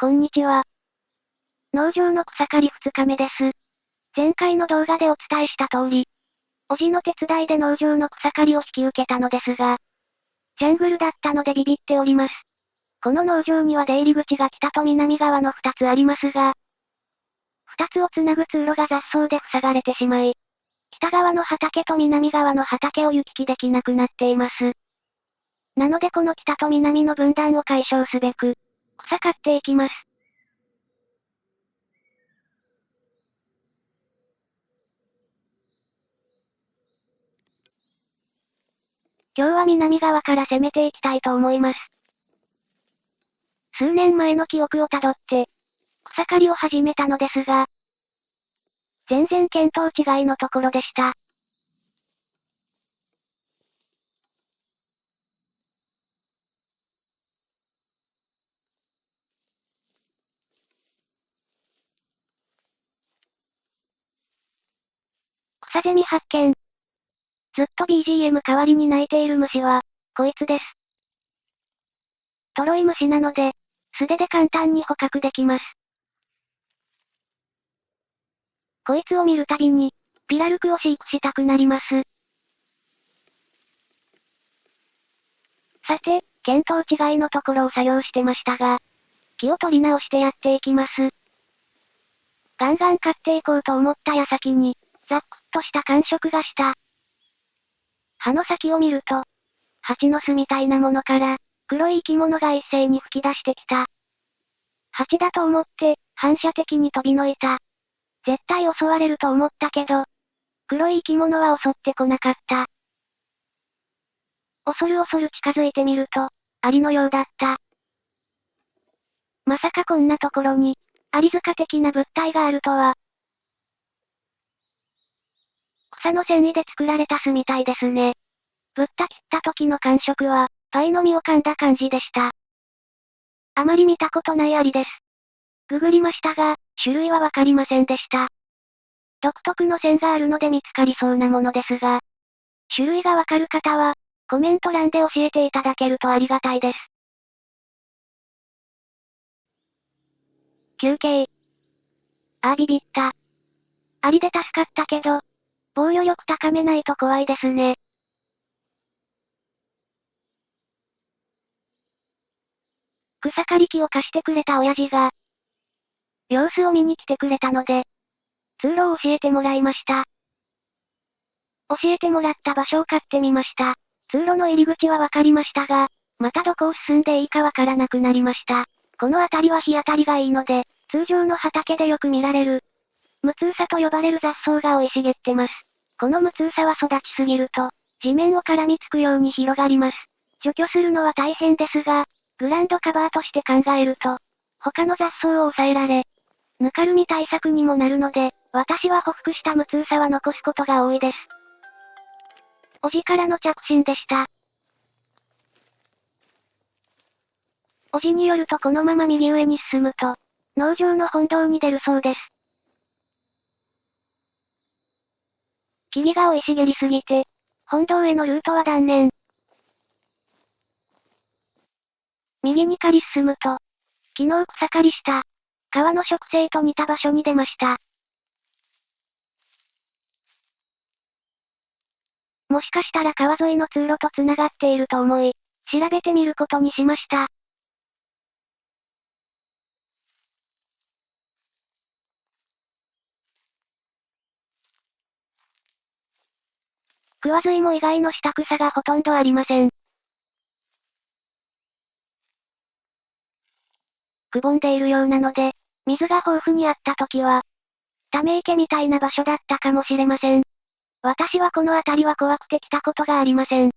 こんにちは。農場の草刈り2日目です。前回の動画でお伝えした通り、おじの手伝いで農場の草刈りを引き受けたのですが、ジャングルだったのでビビっております。この農場には出入り口が北と南側の2つありますが、2つをつなぐ通路が雑草で塞がれてしまい、北側の畑と南側の畑を行き来できなくなっています。なのでこの北と南の分断を解消すべく、草刈っていきます。今日は南側から攻めていきたいと思います。数年前の記憶をたどって、草刈りを始めたのですが、全然見当違いのところでした。草ゼミ発見。ずっと BGM 代わりに鳴いている虫は、こいつです。トロイ虫なので、素手で簡単に捕獲できます。こいつを見るたびに、ピラルクを飼育したくなります。さて、見当違いのところを作業してましたが、気を取り直してやっていきます。ガンガン刈っていこうと思った矢先に、ざっくっとした感触がした。葉の先を見ると、蜂の巣みたいなものから、黒い生き物が一斉に吹き出してきた。蜂だと思って、反射的に飛びのいた。絶対襲われると思ったけど、黒い生き物は襲ってこなかった。恐る恐る近づいてみると、アリのようだった。まさかこんなところに、アリ塚的な物体があるとは。草の繊維で作られた巣みたいですね。ぶった切った時の感触は、パイの実を噛んだ感じでした。あまり見たことないアリです。ググりましたが、種類はわかりませんでした。独特の線があるので見つかりそうなものですが、種類がわかる方は、コメント欄で教えていただけるとありがたいです。休憩。ビビった。アリで助かったけど、防御力高めないと怖いですね。草刈り機を貸してくれた親父が、様子を見に来てくれたので、通路を教えてもらいました。教えてもらった場所を買ってみました。通路の入り口はわかりましたが、またどこを進んでいいかわからなくなりました。この辺りは日当たりがいいので、通常の畑でよく見られる、無痛さと呼ばれる雑草が生い茂ってます。この無痛さは育ちすぎると、地面を絡みつくように広がります。除去するのは大変ですが、グランドカバーとして考えると、他の雑草を抑えられ、ぬかるみ対策にもなるので、私は匍匐した無痛さは残すことが多いです。おじからの着信でした。おじによるとこのまま右上に進むと、農場の本堂に出るそうです。木々が生い茂りすぎて、本堂へのルートは断念。右に刈り進むと、昨日草刈りした、川の植生と似た場所に出ました。もしかしたら川沿いの通路と繋がっていると思い、調べてみることにしました。桑水も以外の下草がほとんどありません。くぼんでいるようなので、水が豊富にあった時は、ため池みたいな場所だったかもしれません。私はこの辺りは怖くて来たことがありません。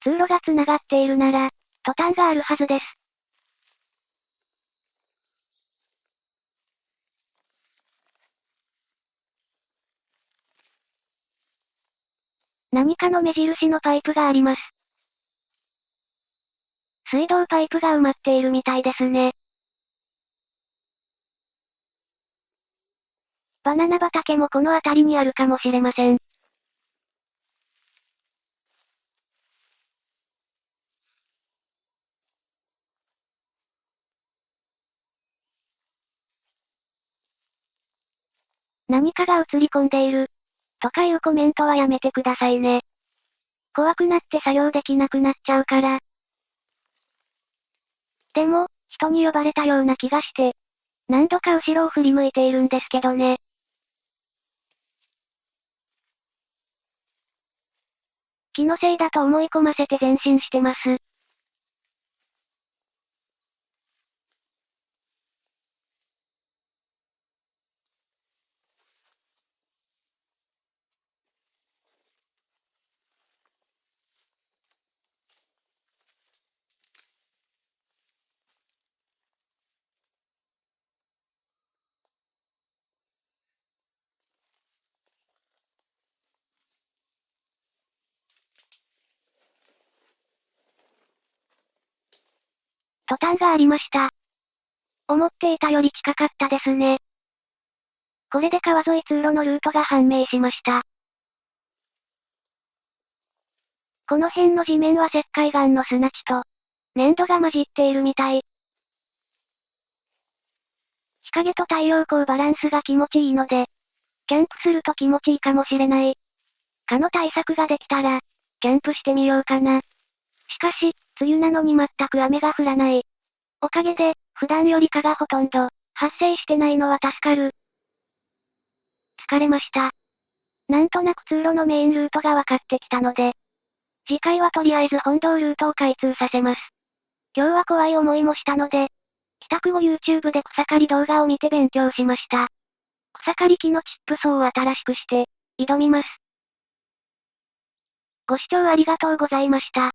通路が繋がっているなら、トタンがあるはずです。何かの目印のパイプがあります。水道パイプが埋まっているみたいですね。バナナ畑もこの辺りにあるかもしれません。何かが映り込んでいる。とかいうコメントはやめてくださいね。怖くなって作業できなくなっちゃうから。でも、人に呼ばれたような気がして、何度か後ろを振り向いているんですけどね。気のせいだと思い込ませて前進してます。トタンがありました。思っていたより近かったですね。これで川沿い通路のルートが判明しました。この辺の地面は石灰岩の砂地と、粘土が混じっているみたい。日陰と太陽光バランスが気持ちいいので、キャンプすると気持ちいいかもしれない。蚊の対策ができたら、キャンプしてみようかな。しかし、梅雨なのに全く雨が降らない。おかげで、普段より蚊がほとんど、発生してないのは助かる。疲れました。なんとなく通路のメインルートが分かってきたので、次回はとりあえず本堂ルートを開通させます。今日は怖い思いもしたので、帰宅後 YouTube で草刈り動画を見て勉強しました。草刈り機のチップ層を新しくして、挑みます。ご視聴ありがとうございました。